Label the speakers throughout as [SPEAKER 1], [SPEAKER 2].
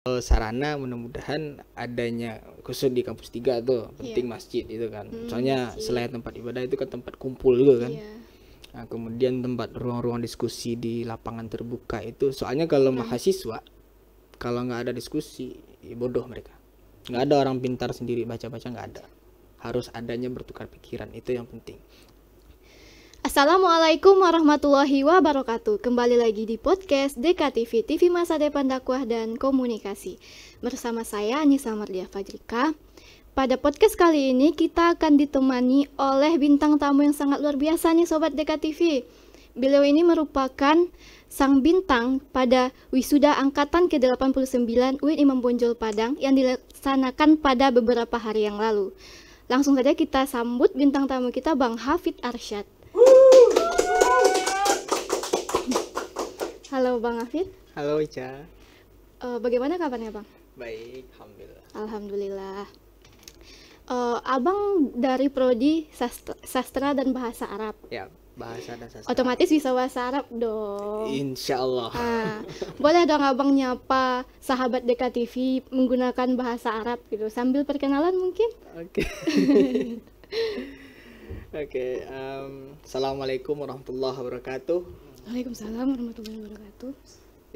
[SPEAKER 1] sarana mudah-mudahan adanya khusus di kampus 3 tuh penting masjid itu kan. Soalnya
[SPEAKER 2] masjid.
[SPEAKER 1] selain tempat ibadah itu kan tempat kumpul juga kan.
[SPEAKER 2] Iya.
[SPEAKER 1] Nah, kemudian tempat ruang-ruang diskusi di lapangan terbuka itu. Soalnya kalau mahasiswa kalau nggak ada diskusi, ya bodoh mereka. Nggak ada orang pintar sendiri baca-baca, nggak ada. Harus adanya bertukar pikiran, itu yang penting.
[SPEAKER 2] Assalamualaikum warahmatullahi wabarakatuh. Kembali lagi di podcast DKTV, TV Masa Depan Dakwah dan Komunikasi. Bersama saya Anissa Mardia Fajrika. Pada podcast kali ini kita akan ditemani oleh bintang tamu yang sangat luar biasa nih Sobat DKTV. Beliau ini merupakan sang bintang pada wisuda angkatan ke-89 UIN Imam Bonjol Padang yang dilaksanakan pada beberapa hari yang lalu. Langsung saja kita sambut bintang tamu kita Bang Hafid Arsyad. Halo Bang Hafid.
[SPEAKER 1] Halo Ica.
[SPEAKER 2] Bagaimana kabarnya Bang?
[SPEAKER 1] Baik, alhamdulillah.
[SPEAKER 2] Alhamdulillah. Abang dari Prodi Sastra dan Bahasa Arab.
[SPEAKER 1] Ya, bahasa dan sastra.
[SPEAKER 2] Otomatis bisa bahasa Arab dong.
[SPEAKER 1] Insya Allah.
[SPEAKER 2] Boleh dong Abang nyapa sahabat DKTV menggunakan bahasa Arab gitu sambil perkenalan mungkin?
[SPEAKER 1] Oke. Oke. Assalamualaikum warahmatullahi wabarakatuh.
[SPEAKER 2] Waalaikumsalam warahmatullahi wabarakatuh.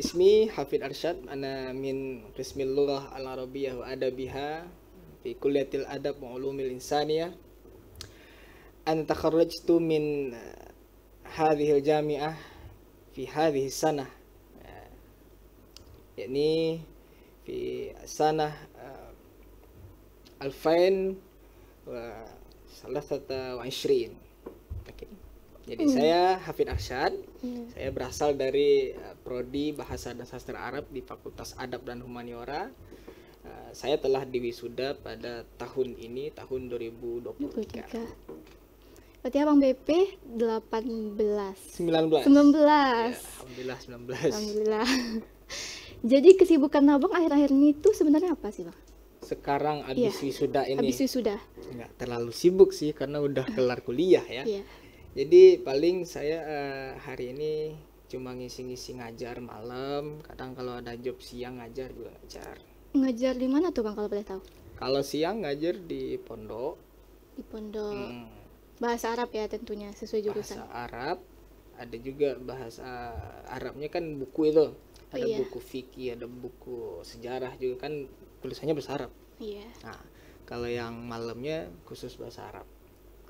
[SPEAKER 1] Ismi Hafid Arsyad, ana min qismil lughah al-arabiyyah wa adabiha fi kulliyatil adab wa ulumil insaniyah. Ana takharrajtu min hadhihi al-jami'ah fi hadhihi sanah. Yani fi sanah 2023. Oke. Jadi saya Hafid Arsyad. Saya berasal dari Prodi Bahasa dan Sastra Arab di Fakultas Adab dan Humaniora. Saya telah diwisuda pada tahun ini, tahun 2023.
[SPEAKER 2] Berarti Abang BP 18.
[SPEAKER 1] 19.
[SPEAKER 2] 19.
[SPEAKER 1] Ya, alhamdulillah 19.
[SPEAKER 2] Alhamdulillah. Jadi kesibukan Abang akhir-akhir ini tuh sebenarnya apa sih Bang?
[SPEAKER 1] Sekarang habis wisuda ini.
[SPEAKER 2] Habis wisuda.
[SPEAKER 1] Nggak terlalu sibuk sih karena udah kelar kuliah ya.
[SPEAKER 2] Iya.
[SPEAKER 1] Jadi paling saya hari ini cuma ngisi-ngisi ngajar malam. Kadang kalau ada job siang ngajar juga ngajar.
[SPEAKER 2] Ngajar di mana tuh Bang kalau boleh tahu?
[SPEAKER 1] Kalau siang ngajar di pondok.
[SPEAKER 2] Di pondok. Bahasa Arab ya tentunya sesuai jurusan.
[SPEAKER 1] Bahasa Arab. Ada juga bahasa Arabnya kan buku itu. Ada buku fikih, ada buku sejarah juga kan tulisannya bahasa Arab.
[SPEAKER 2] Iya.
[SPEAKER 1] Nah, kalau yang malamnya khusus bahasa Arab.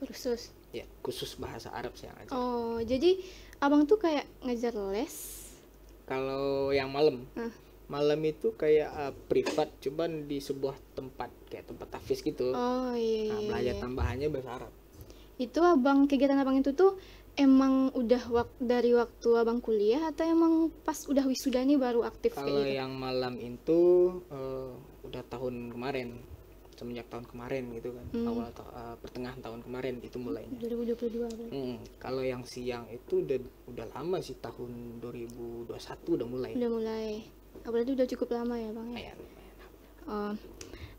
[SPEAKER 2] Kursus.
[SPEAKER 1] Ya, khusus bahasa Arab saya ngajar.
[SPEAKER 2] Oh, jadi Abang tuh kayak ngajar les.
[SPEAKER 1] Kalau yang malam. Malam itu kayak privat, cuman di sebuah tempat kayak tempat tahfiz gitu.
[SPEAKER 2] Oh iya.
[SPEAKER 1] Nah, belajar tambahannya bahasa Arab.
[SPEAKER 2] Itu Abang kegiatan Abang itu tuh emang udah dari waktu Abang kuliah atau emang pas udah wisuda nih baru aktif kayak
[SPEAKER 1] Kalau
[SPEAKER 2] gitu?
[SPEAKER 1] yang malam itu udah tahun kemarin, semenjak tahun kemarin gitu kan, awal pertengahan tahun kemarin itu mulainya.
[SPEAKER 2] 2022 berarti.
[SPEAKER 1] Kalau yang siang itu udah lama sih, tahun 2021 udah mulai.
[SPEAKER 2] Udah mulai. Berarti udah cukup lama ya Bang ya?
[SPEAKER 1] Lumayan.
[SPEAKER 2] Oh.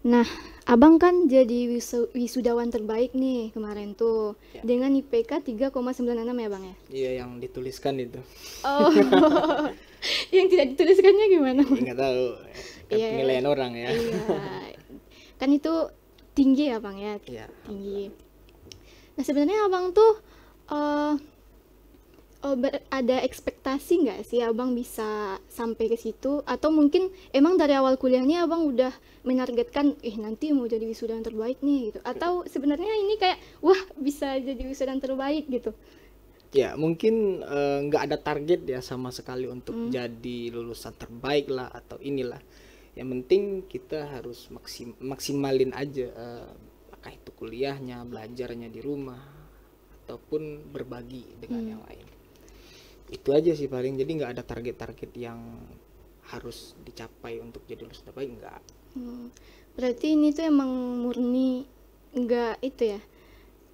[SPEAKER 2] Nah, Abang kan jadi wisudawan terbaik nih kemarin tuh dengan IPK 3,96 ya Bang ya?
[SPEAKER 1] Iya, yang dituliskan itu.
[SPEAKER 2] Oh, yang tidak dituliskannya gimana?
[SPEAKER 1] Nggak tahu, kan penilaian orang ya.
[SPEAKER 2] Iya, kan itu tinggi ya Bang ya?
[SPEAKER 1] Iya.
[SPEAKER 2] Tinggi. Nah sebenarnya Abang tuh ada ekspektasi nggak sih Abang bisa sampai ke situ? Atau mungkin emang dari awal kuliahnya Abang udah menargetkan nanti mau jadi wisudawan terbaik nih gitu? Atau sebenarnya ini kayak wah bisa jadi wisudawan terbaik gitu?
[SPEAKER 1] Ya mungkin nggak ada target ya sama sekali untuk jadi lulusan terbaik lah atau inilah. Yang penting kita harus maksimalin aja, apakah itu kuliahnya, belajarnya di rumah, ataupun berbagi dengan yang lain. Itu aja sih paling. Jadi nggak ada target-target yang harus dicapai untuk jadi lulusan terbaik, enggak.
[SPEAKER 2] Berarti ini tuh emang murni nggak itu ya?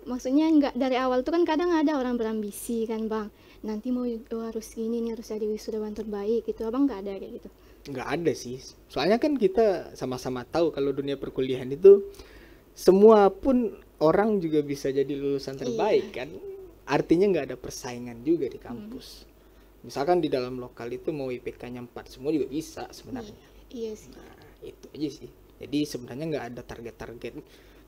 [SPEAKER 2] Maksudnya nggak dari awal tuh kan kadang ada orang berambisi kan Bang, nanti mau harus gini nih, harus jadi wisudawan terbaik gitu. Abang nggak ada kayak gitu?
[SPEAKER 1] Nggak ada sih, soalnya kan kita sama-sama tahu kalau dunia perkuliahan itu semua pun orang juga bisa jadi lulusan terbaik kan. Artinya nggak ada persaingan juga di kampus. Misalkan di dalam lokal itu mau IPK-nya 4 semua juga bisa sebenarnya.
[SPEAKER 2] Iya sih.
[SPEAKER 1] Nah, itu aja sih. Jadi sebenarnya nggak ada target-target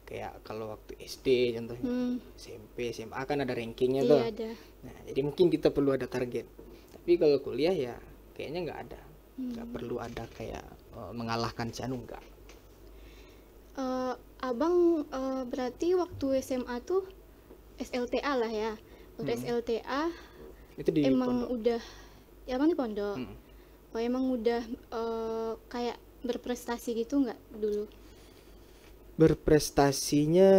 [SPEAKER 1] kayak kalau waktu SD contohnya, SMP, SMA kan ada rankingnya tuh.
[SPEAKER 2] Iya ada.
[SPEAKER 1] Nah, jadi mungkin kita perlu ada target. Tapi kalau kuliah ya kayaknya nggak ada. Nggak perlu ada kayak mengalahkan si anu, enggak.
[SPEAKER 2] Abang berarti waktu SMA tuh SLTA lah ya. Waktu SLTA
[SPEAKER 1] Itu di
[SPEAKER 2] emang
[SPEAKER 1] pondok.
[SPEAKER 2] udah, ya abang di pondok.
[SPEAKER 1] Mm.
[SPEAKER 2] Oh emang udah kayak berprestasi gitu nggak dulu?
[SPEAKER 1] Berprestasinya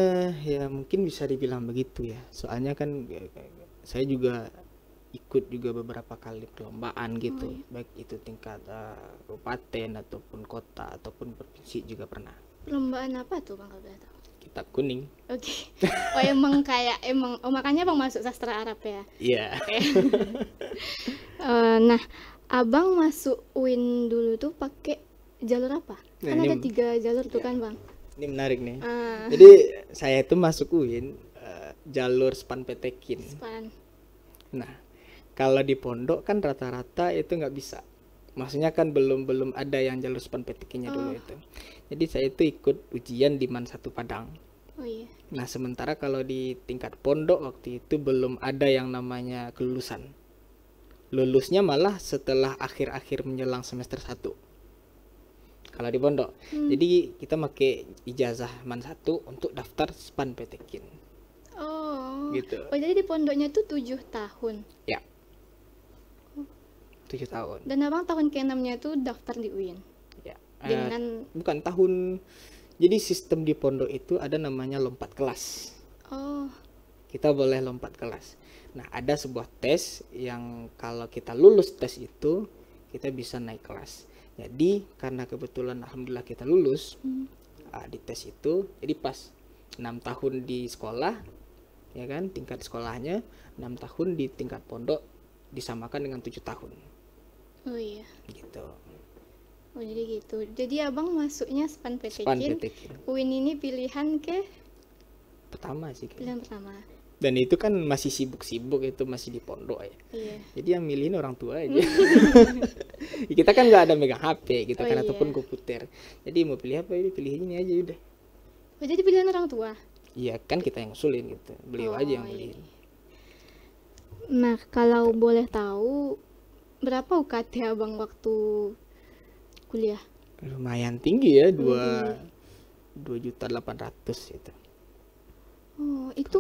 [SPEAKER 1] ya mungkin bisa dibilang begitu ya. Soalnya kan saya juga ikut juga beberapa kali perlombaan gitu. Baik itu tingkat kabupaten ataupun kota ataupun provinsi juga pernah.
[SPEAKER 2] Perlombaan apa tuh bang kalau boleh tahu?
[SPEAKER 1] Kitab kuning.
[SPEAKER 2] Oke. Oh emang kayak makanya abang masuk sastra Arab ya?
[SPEAKER 1] Iya.
[SPEAKER 2] Oke. Nah, abang masuk UIN dulu tuh pakai jalur apa?
[SPEAKER 1] Nah,
[SPEAKER 2] Kan ada
[SPEAKER 1] ini-
[SPEAKER 2] 3 jalur tuh kan bang?
[SPEAKER 1] Ini menarik nih.
[SPEAKER 2] Ah,
[SPEAKER 1] Jadi saya itu masuk UIN jalur Span Petekin.
[SPEAKER 2] Span.
[SPEAKER 1] Nah, kalau di pondok kan rata-rata itu nggak bisa. Maksudnya kan belum ada yang jalur Span Petekinnya dulu itu. Jadi saya itu ikut ujian di MAN 1 Padang.
[SPEAKER 2] Oh iya.
[SPEAKER 1] Nah, sementara kalau di tingkat pondok waktu itu belum ada yang namanya kelulusan. Lulusnya malah setelah akhir-akhir menjelang semester 1. Kalau di pondok. Jadi kita pakai ijazah MAN 1 untuk daftar Span Petekin.
[SPEAKER 2] Oh.
[SPEAKER 1] Gitu.
[SPEAKER 2] Oh jadi di pondoknya tuh 7 tahun.
[SPEAKER 1] Ya. 7 tahun.
[SPEAKER 2] Dan abang tahun ke-6-nya tuh daftar di UIN.
[SPEAKER 1] Ya.
[SPEAKER 2] Dengan
[SPEAKER 1] Bukan tahun. Jadi sistem di pondok itu ada namanya lompat kelas.
[SPEAKER 2] oh,
[SPEAKER 1] Kita boleh lompat kelas. Nah, ada sebuah tes yang kalau kita lulus tes itu, kita bisa naik kelas. Jadi, karena kebetulan alhamdulillah kita lulus di tes itu, jadi pas 6 tahun di sekolah, ya kan, tingkat sekolahnya 6 tahun di tingkat pondok disamakan dengan 7 tahun.
[SPEAKER 2] oh iya.
[SPEAKER 1] Gitu.
[SPEAKER 2] Oh jadi gitu. Jadi abang masuknya Span
[SPEAKER 1] Span
[SPEAKER 2] Petekin.
[SPEAKER 1] Petekin.
[SPEAKER 2] UIN ini pilihan ke
[SPEAKER 1] Pertama sih kayaknya.
[SPEAKER 2] pilihan pertama.
[SPEAKER 1] Dan itu kan masih sibuk-sibuk, itu masih di pondok ya.
[SPEAKER 2] Iya.
[SPEAKER 1] Jadi yang milihin orang tua aja. Kita kan nggak ada megang HP gitu
[SPEAKER 2] Oh,
[SPEAKER 1] kan
[SPEAKER 2] iya.
[SPEAKER 1] ataupun komputer. Jadi mau pilih apa ini, pilih ini aja udah.
[SPEAKER 2] Oh jadi pilihan orang tua.
[SPEAKER 1] Iya kan kita yang usulin gitu. Beliau
[SPEAKER 2] Oh,
[SPEAKER 1] aja yang
[SPEAKER 2] iya.
[SPEAKER 1] milihin.
[SPEAKER 2] Nah, kalau boleh tahu berapa UKT abang waktu kuliah?
[SPEAKER 1] Lumayan tinggi ya, 2.800.000 itu.
[SPEAKER 2] Oh, itu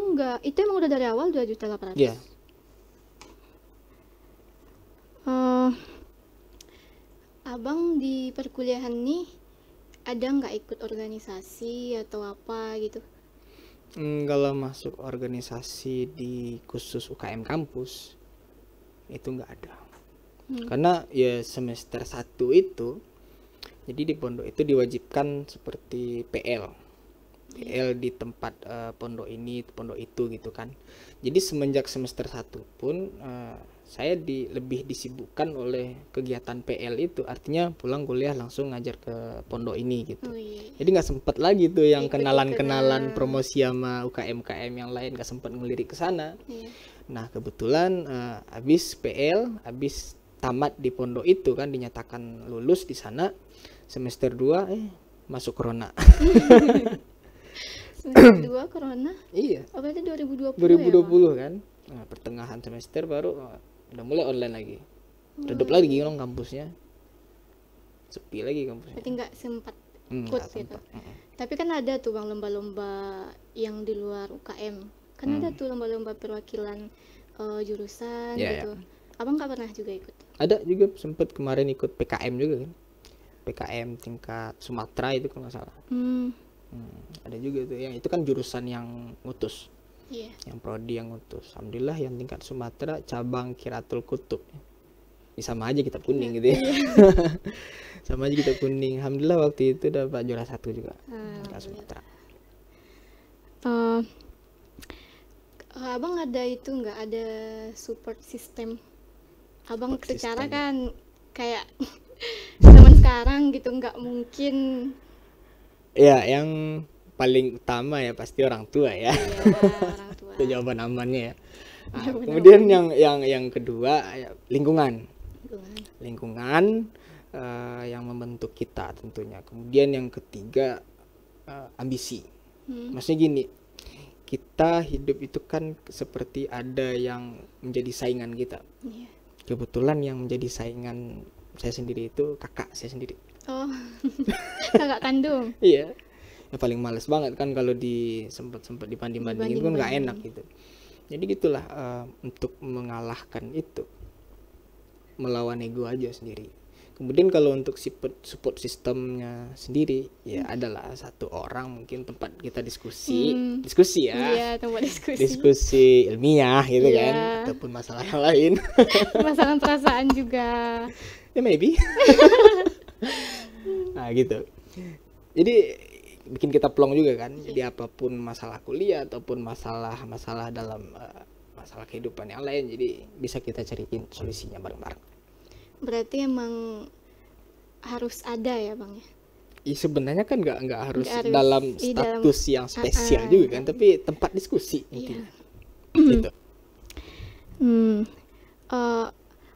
[SPEAKER 2] emang udah dari awal 2.800.000.
[SPEAKER 1] Iya.
[SPEAKER 2] Abang di perkuliahan nih ada nggak ikut organisasi atau apa gitu?
[SPEAKER 1] Kalau masuk organisasi di khusus UKM kampus itu nggak ada. Karena ya semester 1 itu jadi di pondok itu diwajibkan seperti PL di tempat pondok ini, pondok itu gitu kan. Jadi semenjak semester 1 pun saya lebih disibukkan oleh kegiatan PL itu, artinya pulang kuliah langsung ngajar ke pondok ini gitu.
[SPEAKER 2] Oh iya.
[SPEAKER 1] Jadi nggak sempet lagi tuh yang
[SPEAKER 2] Ikut-ikutan.
[SPEAKER 1] kenalan-kenalan promosi sama UKM yang lain, nggak sempet ngelirik ke sana.
[SPEAKER 2] Iya.
[SPEAKER 1] Nah kebetulan habis PL, habis tamat di pondok itu kan dinyatakan lulus di sana, semester 2 masuk corona.
[SPEAKER 2] Semester 2 corona.
[SPEAKER 1] Iya,
[SPEAKER 2] Oh, berarti 2020
[SPEAKER 1] 2020 kan. Nah, pertengahan semester baru udah mulai online lagi. Redup lagi kan kampusnya. Sepi lagi
[SPEAKER 2] ya?
[SPEAKER 1] kampusnya.
[SPEAKER 2] Berarti nggak sempat
[SPEAKER 1] Nggak
[SPEAKER 2] ikut gitu.
[SPEAKER 1] sempat.
[SPEAKER 2] Tapi kan ada tuh bang lomba-lomba yang di luar UKM. Kan ada tuh lomba-lomba perwakilan jurusan
[SPEAKER 1] Iya,
[SPEAKER 2] gitu. Abang nggak pernah juga ikut?
[SPEAKER 1] Ada juga sempet kemarin ikut PKM juga kan. PKM tingkat Sumatera itu kalau nggak salah. Ada juga tuh yang itu kan jurusan yang ngutus,
[SPEAKER 2] Iya.
[SPEAKER 1] yang prodi yang ngutus. Alhamdulillah yang tingkat Sumatera cabang Kiratul Kutub. Ya, sama aja kita kuning gitu ya. Sama aja kita kuning. Alhamdulillah waktu itu dapat juara 1 juga. Tingkat Sumatera.
[SPEAKER 2] Abang ada itu nggak ada support system? Abang
[SPEAKER 1] Support
[SPEAKER 2] secara
[SPEAKER 1] system.
[SPEAKER 2] kan kayak zaman sekarang gitu nggak mungkin.
[SPEAKER 1] Ya, yang paling utama ya pasti orang tua ya.
[SPEAKER 2] Ya orang tua.
[SPEAKER 1] Itu jawaban amannya ya. Nah,
[SPEAKER 2] Jawaban
[SPEAKER 1] kemudian yang kedua ya, lingkungan.
[SPEAKER 2] Lingkungan.
[SPEAKER 1] Lingkungan yang membentuk kita tentunya. Kemudian yang ketiga, ambisi. Maksudnya gini, kita hidup itu kan seperti ada yang menjadi saingan kita.
[SPEAKER 2] Iya.
[SPEAKER 1] Kebetulan yang menjadi saingan saya sendiri itu kakak saya sendiri.
[SPEAKER 2] Oh, kakak kandung.
[SPEAKER 1] Iya, ya paling males banget kan kalau sempat dibanding-bandingin kan nggak enak gitu. Jadi gitulah, untuk mengalahkan itu, melawan ego aja sendiri. Kemudian kalau untuk support sistemnya sendiri, ya adalah satu orang mungkin tempat kita diskusi ya.
[SPEAKER 2] Iya, tempat diskusi.
[SPEAKER 1] Diskusi ilmiah gitu
[SPEAKER 2] Iya.
[SPEAKER 1] kan, ataupun masalah yang lain.
[SPEAKER 2] Masalah perasaan juga.
[SPEAKER 1] Ya maybe. Nah gitu. Jadi bikin kita plong juga kan. Jadi apapun masalah kuliah ataupun masalah dalam masalah kehidupan yang lain, jadi bisa kita cariin solusinya bareng-bareng.
[SPEAKER 2] Berarti emang harus ada ya Bang ya?
[SPEAKER 1] Ya sebenarnya kan nggak harus
[SPEAKER 2] Nggak harus
[SPEAKER 1] dalam
[SPEAKER 2] di
[SPEAKER 1] status yang spesial juga kan, tapi tempat diskusi intinya. Gitu.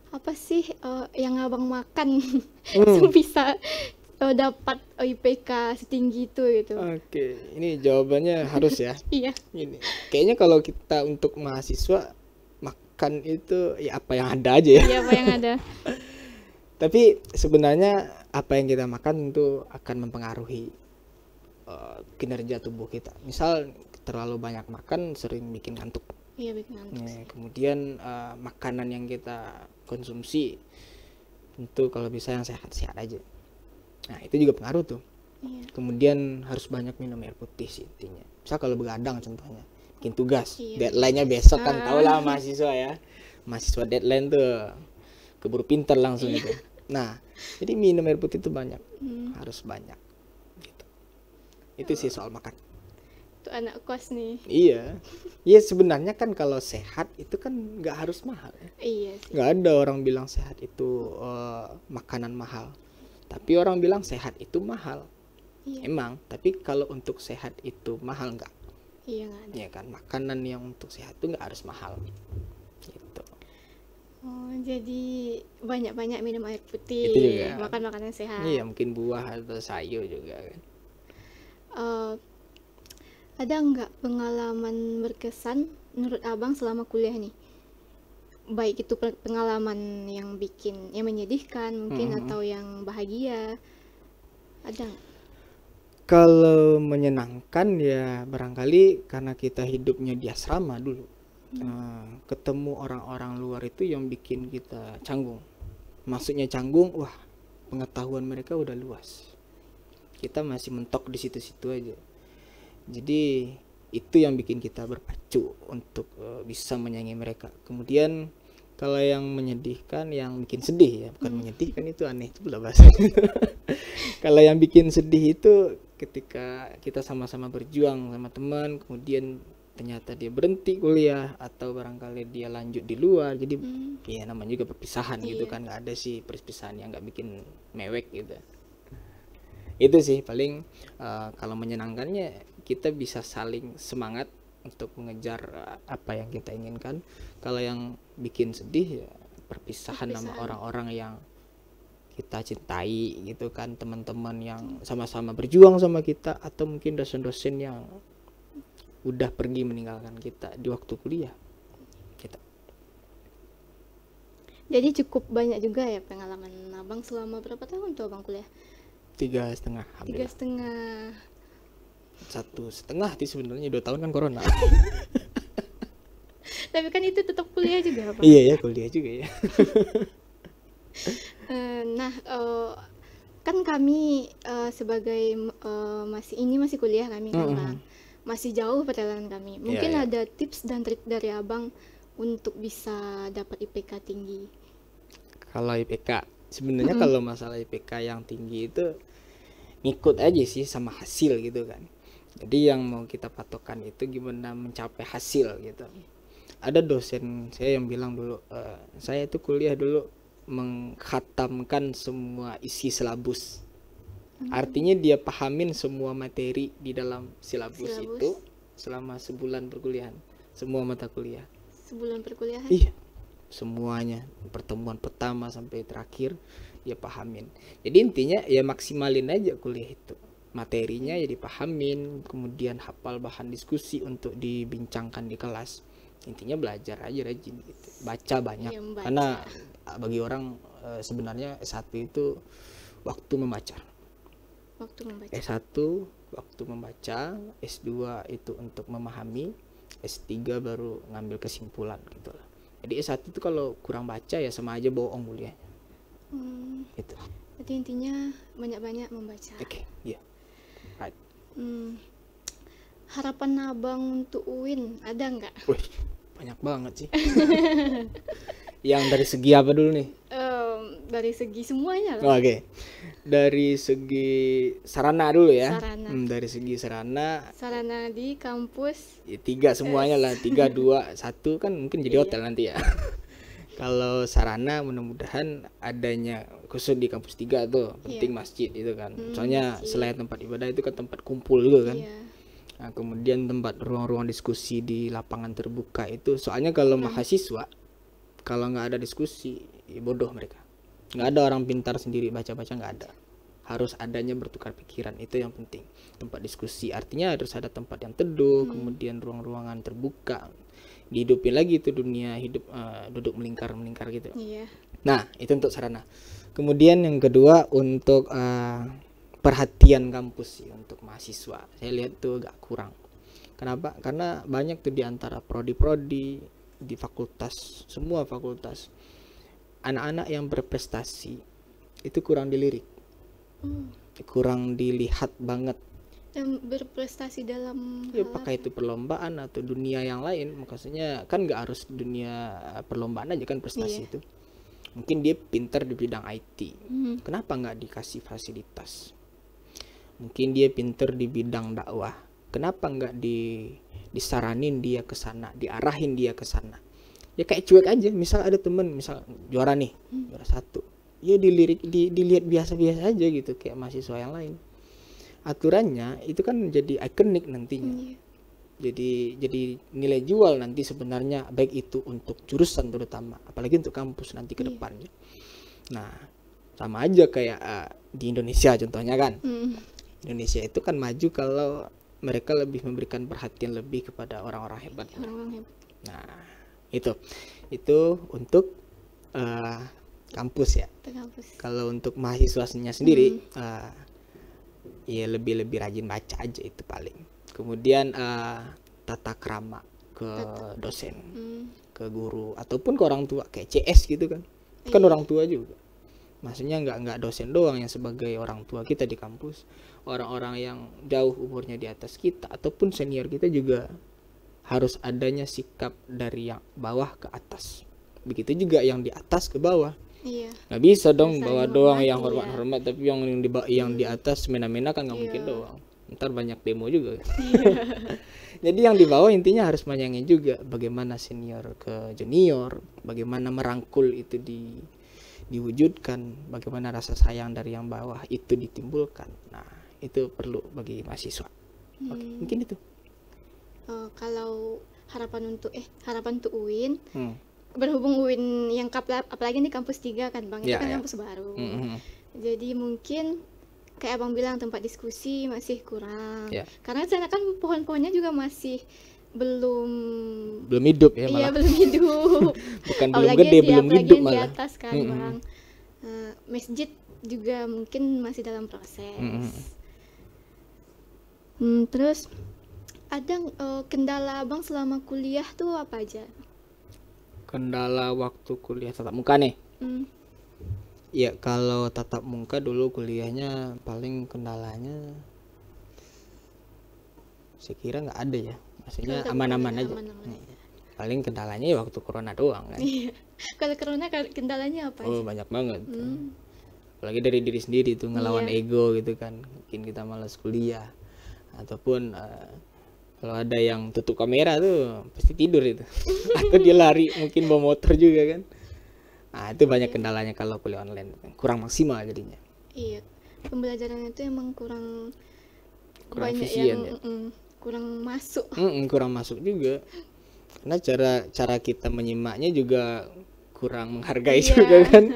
[SPEAKER 2] Apa sih yang abang makan bisa dapat IPK setinggi itu gitu?
[SPEAKER 1] Oke, ini jawabannya harus ya.
[SPEAKER 2] Iya.
[SPEAKER 1] Ini kayaknya kalau kita untuk mahasiswa makan itu ya apa yang ada aja ya.
[SPEAKER 2] Iya, apa yang ada.
[SPEAKER 1] Tapi sebenarnya apa yang kita makan itu akan mempengaruhi kinerja tubuh kita. Misal terlalu banyak makan sering bikin ngantuk.
[SPEAKER 2] Iya, bikin ngantuk.
[SPEAKER 1] Kemudian makanan yang kita konsumsi tentu kalau bisa yang sehat-sehat aja. Nah itu juga pengaruh tuh.
[SPEAKER 2] Iya.
[SPEAKER 1] Kemudian harus banyak minum air putih sih intinya. Misal kalau begadang contohnya, bikin tugas,
[SPEAKER 2] Iya.
[SPEAKER 1] deadline-nya besok kan tau lah mahasiswa ya. Mahasiswa deadline tuh keburu pintar langsung gitu. Nah, jadi minum air putih itu banyak, harus banyak gitu. Itu sih soal makan.
[SPEAKER 2] Itu anak kos nih.
[SPEAKER 1] Iya, iya sebenarnya kan kalau sehat itu kan nggak harus mahal ya.
[SPEAKER 2] Iya sih.
[SPEAKER 1] Nggak ada orang bilang sehat itu makanan mahal, tapi orang bilang sehat itu mahal.
[SPEAKER 2] Iya.
[SPEAKER 1] Emang, tapi kalau untuk sehat itu mahal nggak?
[SPEAKER 2] Iya, nggak ada.
[SPEAKER 1] Ya kan, makanan yang untuk sehat itu nggak harus mahal gitu.
[SPEAKER 2] Oh, jadi banyak-banyak minum air putih,
[SPEAKER 1] Itu juga.
[SPEAKER 2] makan makanan sehat.
[SPEAKER 1] Iya, mungkin buah atau sayur juga kan.
[SPEAKER 2] Ada nggak pengalaman berkesan menurut abang selama kuliah nih? Baik itu pengalaman yang menyedihkan mungkin atau yang bahagia. Ada nggak?
[SPEAKER 1] Kalau menyenangkan ya barangkali karena kita hidupnya di asrama dulu. Ketemu orang-orang luar itu yang bikin kita canggung. Maksudnya canggung, wah pengetahuan mereka udah luas. Kita masih mentok di situ-situ aja. Jadi itu yang bikin kita berpacu untuk bisa menyaingi mereka. Kemudian kalau yang menyedihkan, yang bikin sedih ya, bukan menyedihkan itu aneh itu pula bahasanya. Kalau yang bikin sedih itu ketika kita sama-sama berjuang sama teman, kemudian ternyata dia berhenti kuliah atau barangkali dia lanjut di luar, jadi ya namanya juga perpisahan gitu kan, nggak ada sih perpisahan yang nggak bikin mewek gitu. Itu sih paling kalau menyenangkannya kita bisa saling semangat untuk mengejar apa yang kita inginkan. Kalau yang bikin sedih ya perpisahan sama orang-orang yang kita cintai gitu kan, teman-teman yang sama-sama berjuang sama kita, atau mungkin dosen-dosen yang udah pergi meninggalkan kita di waktu kuliah kita.
[SPEAKER 2] Jadi cukup banyak juga ya pengalaman abang selama berapa tahun tuh abang kuliah?
[SPEAKER 1] 3,5.
[SPEAKER 2] 3,5.
[SPEAKER 1] 1,5 sih sebenarnya, 2 tahun kan corona.
[SPEAKER 2] Tapi kan itu tetap kuliah juga Bang.
[SPEAKER 1] Iya ya, kuliah juga ya.
[SPEAKER 2] Nah, kan kami sebagai masih kuliah kami kan Bang. Masih jauh perjalanan kami. Mungkin ada tips dan trik dari abang untuk bisa dapat IPK tinggi.
[SPEAKER 1] Kalau IPK sebenarnya kalau masalah IPK yang tinggi itu ngikut aja sih sama hasil gitu kan. Jadi yang mau kita patokan itu gimana mencapai hasil gitu. Ada dosen saya yang bilang dulu, saya itu kuliah dulu mengkhatamkan semua isi silabus. Artinya dia pahamin semua materi di dalam silabus itu selama sebulan perkuliahan, semua mata kuliah.
[SPEAKER 2] Sebulan perkuliahan?
[SPEAKER 1] Iya, semuanya, pertemuan pertama sampai terakhir dia pahamin. Jadi intinya ya maksimalin aja kuliah itu, materinya ya dipahamin, kemudian hafal bahan diskusi untuk dibincangkan di kelas. Intinya belajar aja rajin gitu, baca banyak.
[SPEAKER 2] Iya, membaca.
[SPEAKER 1] Karena bagi orang sebenarnya S1 itu waktu membaca.
[SPEAKER 2] Waktu membaca.
[SPEAKER 1] S1 waktu membaca, S2 itu untuk memahami, S3 baru ngambil kesimpulan gitu lah. Jadi S1 itu kalau kurang baca ya sama aja bohong kuliahnya. Gitu.
[SPEAKER 2] Jadi intinya banyak-banyak membaca.
[SPEAKER 1] Oke, iya. Right.
[SPEAKER 2] Harapan abang untuk UIN ada nggak?
[SPEAKER 1] Wih, banyak banget sih. Yang dari segi apa dulu nih?
[SPEAKER 2] Dari segi semuanya lah.
[SPEAKER 1] Oke. Dari segi sarana dulu ya.
[SPEAKER 2] Sarana.
[SPEAKER 1] Dari segi sarana
[SPEAKER 2] Sarana di kampus.
[SPEAKER 1] ya, 3 semuanya lah, 3, 2, 1 kan mungkin jadi hotel nanti ya. Kalau sarana mudah-mudahan adanya khusus di kampus 3 tuh, penting masjid itu kan. Soalnya
[SPEAKER 2] masjid.
[SPEAKER 1] selain tempat ibadah itu kan tempat kumpul juga kan.
[SPEAKER 2] Iya.
[SPEAKER 1] Nah, kemudian tempat ruang-ruang diskusi di lapangan terbuka itu, soalnya kalau mahasiswa kalau nggak ada diskusi ya bodoh mereka. Nggak ada orang pintar sendiri baca-baca, nggak ada. Harus adanya bertukar pikiran, itu yang penting. Tempat diskusi artinya harus ada tempat yang teduh, kemudian ruang-ruangan terbuka, dihidupin lagi itu dunia hidup, duduk melingkar gitu.
[SPEAKER 2] Iya.
[SPEAKER 1] Nah itu untuk sarana. Kemudian yang kedua untuk perhatian kampus sih untuk mahasiswa, saya lihat tuh agak kurang. Kenapa? Karena banyak tuh di antara prodi-prodi di fakultas, semua fakultas, anak-anak yang berprestasi itu kurang dilirik, kurang dilihat banget.
[SPEAKER 2] Yang berprestasi dalam
[SPEAKER 1] Ya, apakah itu perlombaan atau dunia yang lain, maksudnya kan nggak harus dunia perlombaan aja kan prestasi itu. Mungkin dia pintar di bidang IT, kenapa nggak dikasih fasilitas? Mungkin dia pintar di bidang dakwah, kenapa nggak disaranin dia ke sana, diarahin dia ke sana? Ya kayak cuek aja. Misal ada temen misal juara nih, juara 1, ya dilihat biasa-biasa aja gitu kayak mahasiswa yang lain. Aturannya itu kan jadi ikonik nantinya. Jadi nilai jual nanti sebenarnya, baik itu untuk jurusan terutama, apalagi untuk kampus nanti ke depannya. Nah, sama aja kayak di Indonesia contohnya kan. Indonesia itu kan maju kalau mereka lebih memberikan perhatian lebih kepada orang-orang hebat. Nah, itu untuk kampus ya. Kalau untuk mahasiswanya sendiri ya lebih rajin baca aja itu paling. Kemudian tata krama ke dosen, ke guru ataupun ke orang tua kayak CS gitu kan. Kan orang tua juga. Maksudnya nggak dosen doang yang sebagai orang tua kita di kampus, orang-orang yang jauh umurnya di atas kita ataupun senior kita juga harus adanya sikap dari yang bawah ke atas. Begitu juga yang di atas ke bawah.
[SPEAKER 2] Iya.
[SPEAKER 1] Nggak bisa dong
[SPEAKER 2] Saling
[SPEAKER 1] bawa doang
[SPEAKER 2] menghormati,
[SPEAKER 1] yang hormat-hormat, tapi yang di atas mena-mena kan nggak mungkin doang. Ntar banyak demo juga. Jadi yang di bawah intinya harus menyayangi juga bagaimana senior ke junior, bagaimana merangkul itu diwujudkan, bagaimana rasa sayang dari yang bawah itu ditimbulkan. Nah, itu perlu bagi mahasiswa. Oke, mungkin itu.
[SPEAKER 2] Kalau harapan untuk UIN, berhubung UIN yang apalagi di kampus 3 kan Bang, itu kan kampus baru. Jadi mungkin kayak Abang bilang tempat diskusi masih kurang. Karena sana kan pohon-pohonnya juga masih belum
[SPEAKER 1] hidup ya malah.
[SPEAKER 2] Iya, belum hidup.
[SPEAKER 1] Bukan belum gede, belum hidup malah.
[SPEAKER 2] Di atas kan Bang. Masjid juga mungkin masih dalam proses. Terus ada kendala Abang selama kuliah tuh apa aja?
[SPEAKER 1] Kendala waktu kuliah tatap muka nih. Ya kalau tatap muka dulu kuliahnya paling kendalanya saya kira nggak ada ya, maksudnya aman-aman aja. Paling kendalanya ya waktu corona doang kan.
[SPEAKER 2] Kalau corona kendalanya apa?
[SPEAKER 1] Banyak banget. Apalagi dari diri sendiri tuh ngelawan ego gitu kan, bikin kita malas kuliah. Ataupun kalau ada yang tutup kamera tuh pasti tidur itu. Atau dia lari mungkin bawa motor juga kan. Nah itu banyak kendalanya kalau kuliah online, kurang maksimal jadinya.
[SPEAKER 2] Iya, pembelajaran itu emang kurang banyak
[SPEAKER 1] efisien,
[SPEAKER 2] yang kurang masuk.
[SPEAKER 1] Kurang masuk juga, karena cara kita menyimaknya juga kurang menghargai
[SPEAKER 2] Iya.
[SPEAKER 1] juga kan.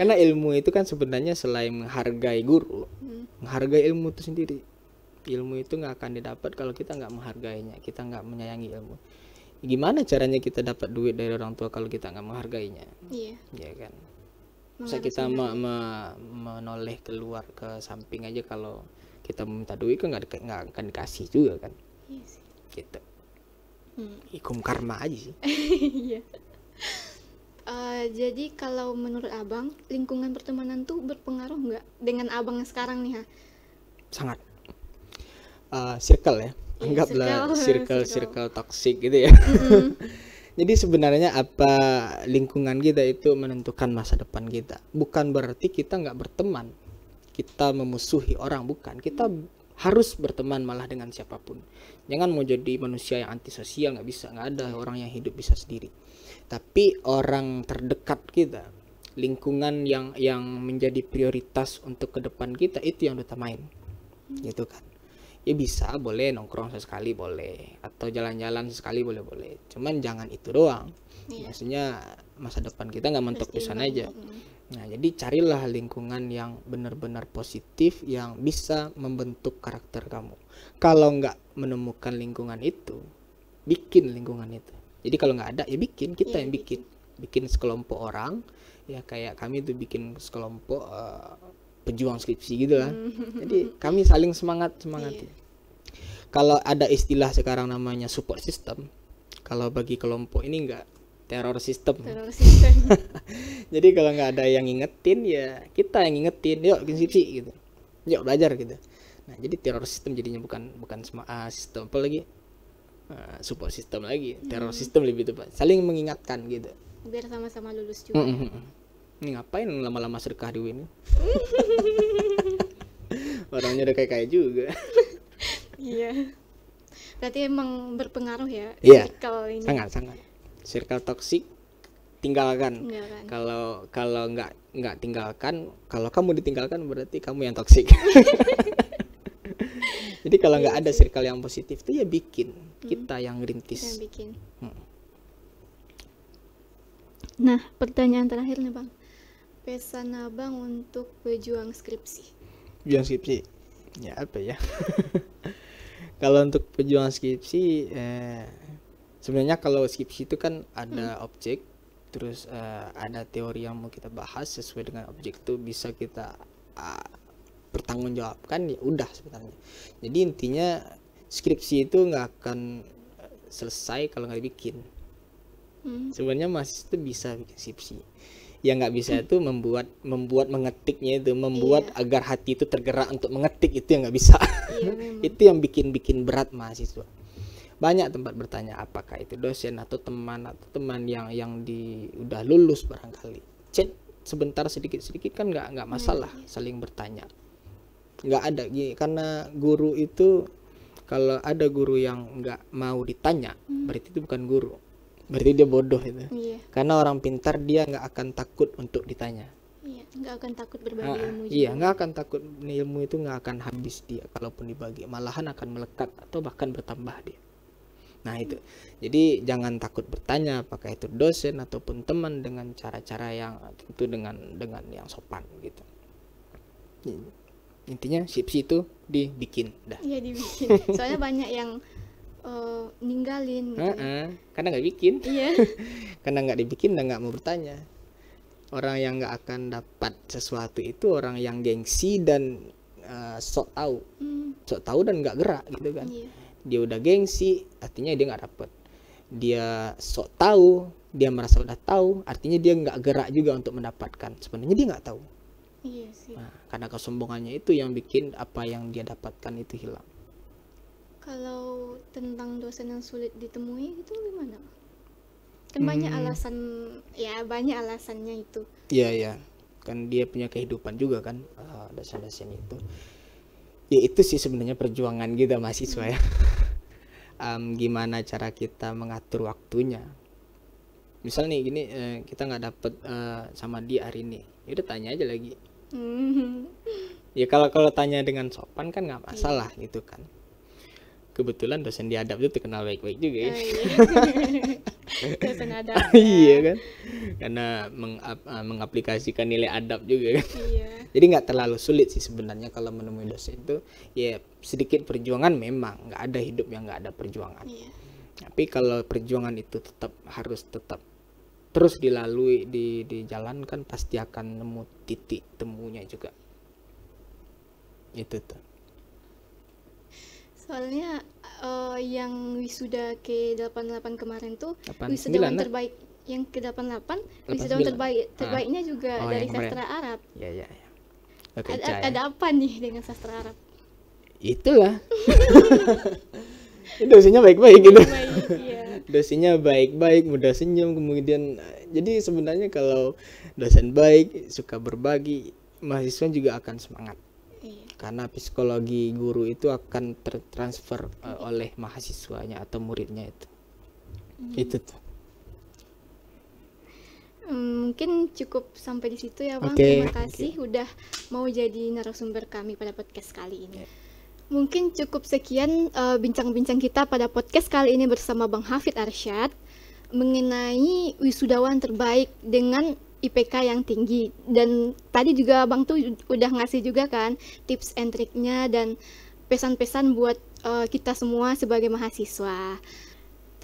[SPEAKER 1] Karena ilmu itu kan sebenarnya selain menghargai guru, menghargai ilmu itu sendiri. Ilmu itu nggak akan didapat kalau kita nggak menghargainya, kita nggak menyayangi ilmu. Gimana caranya kita dapat duit dari orang tua kalau kita nggak menghargainya?
[SPEAKER 2] Iya.
[SPEAKER 1] Ya kan.
[SPEAKER 2] Emang
[SPEAKER 1] Masa
[SPEAKER 2] harus
[SPEAKER 1] kita
[SPEAKER 2] menghargai.
[SPEAKER 1] menoleh keluar ke samping aja kalau kita meminta duit kan nggak akan dikasih juga kan.
[SPEAKER 2] Iya sih.
[SPEAKER 1] Gitu.
[SPEAKER 2] Hmm.
[SPEAKER 1] Hukum karma aja sih.
[SPEAKER 2] Iya. Jadi kalau menurut abang, lingkungan pertemanan tuh berpengaruh nggak dengan abang yang sekarang nih, ha?
[SPEAKER 1] Sangat. Circle ya.
[SPEAKER 2] Iya,
[SPEAKER 1] Anggaplah
[SPEAKER 2] circle.
[SPEAKER 1] circle toxic gitu ya. Jadi sebenarnya apa lingkungan kita itu menentukan masa depan kita. Bukan berarti kita nggak berteman, kita memusuhi orang, bukan. Kita harus berteman malah dengan siapapun. Jangan mau jadi manusia yang antisosial, nggak bisa, nggak ada orang yang hidup bisa sendiri. Tapi orang terdekat kita, lingkungan yang menjadi prioritas untuk ke depan kita itu yang utamain, gitu kan. Ya bisa, boleh nongkrong sesekali boleh, atau jalan-jalan sesekali boleh. Cuman jangan itu doang.
[SPEAKER 2] Iya.
[SPEAKER 1] Maksudnya masa depan kita nggak mentok di sana aja.
[SPEAKER 2] Seimbang.
[SPEAKER 1] Nah, jadi carilah lingkungan yang benar-benar positif yang bisa membentuk karakter kamu. Kalau nggak menemukan lingkungan itu, bikin lingkungan itu. Jadi kalau nggak ada ya bikin, kita
[SPEAKER 2] Iya,
[SPEAKER 1] yang bikin sekelompok orang, ya kayak kami tuh bikin sekelompok pejuang skripsi gitu lah. Jadi kami saling semangat.
[SPEAKER 2] Iya.
[SPEAKER 1] Kalau ada istilah sekarang namanya support system, kalau bagi kelompok ini enggak, teror system.
[SPEAKER 2] Teror sistem.
[SPEAKER 1] Jadi kalau nggak ada yang ngingetin ya kita yang ngingetin, yuk bikin skripsi gitu, yuk belajar gitu. Nah jadi teror system jadinya bukan sistem apa lagi, support system lagi, teror system lebih tepat, saling mengingatkan gitu.
[SPEAKER 2] Biar sama-sama lulus juga.
[SPEAKER 1] Ini ngapain lama-lama sedekah di ini? Orangnya udah kayak juga.
[SPEAKER 2] Iya. Berarti emang berpengaruh ya,
[SPEAKER 1] Iya.
[SPEAKER 2] circle ini.
[SPEAKER 1] Sangat. Circle toxic tinggalkan.
[SPEAKER 2] Enggak kan?
[SPEAKER 1] Kalau nggak tinggalkan, kalau kamu ditinggalkan berarti kamu yang toxic. Jadi kalau nggak ada circle yang positif tuh ya bikin kita yang
[SPEAKER 2] Kita
[SPEAKER 1] rintis.
[SPEAKER 2] yang bikin.
[SPEAKER 1] Hmm.
[SPEAKER 2] Nah, pertanyaan terakhir nih bang, pesan abang untuk pejuang skripsi.
[SPEAKER 1] Pejuang skripsi, ya apa ya? Kalau untuk pejuang skripsi, sebenarnya kalau skripsi itu kan ada objek, terus ada teori yang mau kita bahas sesuai dengan objek itu bisa kita pertanggungjawabkan, ya udah sebenarnya. Jadi intinya skripsi itu nggak akan selesai kalau nggak dibikin. Sebenarnya mahasiswa itu bisa bikin skripsi. Yang nggak bisa itu membuat mengetiknya itu, membuat agar hati itu tergerak untuk mengetik, itu yang nggak bisa.
[SPEAKER 2] Iya, memang.
[SPEAKER 1] Itu yang bikin berat mahasiswa. Banyak tempat bertanya apakah itu dosen atau teman yang udah lulus barangkali. Chat sebentar sedikit kan nggak masalah, saling bertanya. Nggak ada karena guru itu, kalau ada guru yang nggak mau ditanya, berarti itu bukan guru. Berarti dia bodoh itu.
[SPEAKER 2] Iya.
[SPEAKER 1] Karena orang pintar dia nggak akan takut untuk ditanya.
[SPEAKER 2] Iya, nggak akan takut berbagi ilmu juga.
[SPEAKER 1] Iya, nggak akan takut, ilmu itu nggak akan habis dia kalaupun dibagi, malahan akan melekat atau bahkan bertambah dia. Nah itu, jadi jangan takut bertanya apakah itu dosen ataupun teman dengan cara-cara yang tentu dengan yang sopan gitu. Intinya skripsi itu dibikin dah.
[SPEAKER 2] Iya, dibikin. Soalnya banyak yang ninggalin gitu.
[SPEAKER 1] Karena nggak bikin.
[SPEAKER 2] Iya.
[SPEAKER 1] Karena nggak dibikin dan nggak mau bertanya. Orang yang nggak akan dapat sesuatu itu orang yang gengsi dan sok tahu dan nggak gerak gitu kan.
[SPEAKER 2] Iya.
[SPEAKER 1] Dia udah gengsi, artinya dia nggak dapet. Dia sok tahu, dia merasa udah tahu, artinya dia nggak gerak juga untuk mendapatkan. Sebenarnya dia nggak tahu.
[SPEAKER 2] Iya sih.
[SPEAKER 1] Nah, karena kesombongannya itu yang bikin apa yang dia dapatkan itu hilang.
[SPEAKER 2] Kalau tentang dosen yang sulit ditemui itu gimana? Kan banyak banyak alasannya itu.
[SPEAKER 1] Iya, kan dia punya kehidupan juga kan, dosen-dosen itu. Ya itu sih sebenarnya perjuangan kita mahasiswa ya. Gimana cara kita mengatur waktunya. Misal nih gini, kita nggak dapet sama dia hari ini, ya udah tanya aja lagi. Ya kalau tanya dengan sopan kan nggak masalah gitu kan. kebetulan dosen di adab itu terkenal baik-baik juga ya.
[SPEAKER 2] Oh, iya. Dosen adab.
[SPEAKER 1] Iya kan, karena mengaplikasikan nilai adab juga kan.
[SPEAKER 2] Iya.
[SPEAKER 1] Jadi nggak terlalu sulit sih sebenarnya kalau menemui dosen itu. Ya sedikit perjuangan memang, nggak ada hidup yang nggak ada perjuangan.
[SPEAKER 2] Iya.
[SPEAKER 1] Tapi kalau perjuangan itu harus tetap terus dilalui, dijalankan, pasti akan nemu titik temunya juga. Itu tuh.
[SPEAKER 2] Soalnya yang wisuda ke-88 kemarin tuh
[SPEAKER 1] 89
[SPEAKER 2] wisudawan
[SPEAKER 1] lah.
[SPEAKER 2] terbaik yang ke-88,
[SPEAKER 1] 89.
[SPEAKER 2] wisudawan terbaiknya juga
[SPEAKER 1] Oh,
[SPEAKER 2] dari
[SPEAKER 1] yang kemarin.
[SPEAKER 2] sastra Arab.
[SPEAKER 1] Ya. Oke,
[SPEAKER 2] Ada apa nih dengan sastra Arab?
[SPEAKER 1] Itulah. Dosennya baik-baik gitu.
[SPEAKER 2] Baik, iya.
[SPEAKER 1] Dosennya baik-baik, mudah senyum, kemudian jadi sebenarnya kalau dosen baik, suka berbagi, mahasiswa juga akan semangat.
[SPEAKER 2] Iya.
[SPEAKER 1] Karena psikologi guru itu akan tertransfer oleh mahasiswanya atau muridnya itu. Itu tuh.
[SPEAKER 2] Mungkin cukup sampai di situ ya Bang.
[SPEAKER 1] Oke,
[SPEAKER 2] Terima kasih udah mau jadi narasumber kami pada podcast kali ini. Mungkin cukup sekian bincang-bincang kita pada podcast kali ini bersama Bang Hafid Arsyad mengenai wisudawan terbaik dengan IPK yang tinggi. Dan tadi juga Bang tuh udah ngasih juga kan tips and triknya dan pesan-pesan buat kita semua sebagai mahasiswa.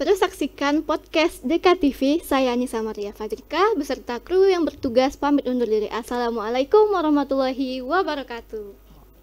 [SPEAKER 2] Terus saksikan podcast DKTV, saya Nisa Maria Fajrika beserta kru yang bertugas pamit undur diri. Assalamualaikum warahmatullahi wabarakatuh.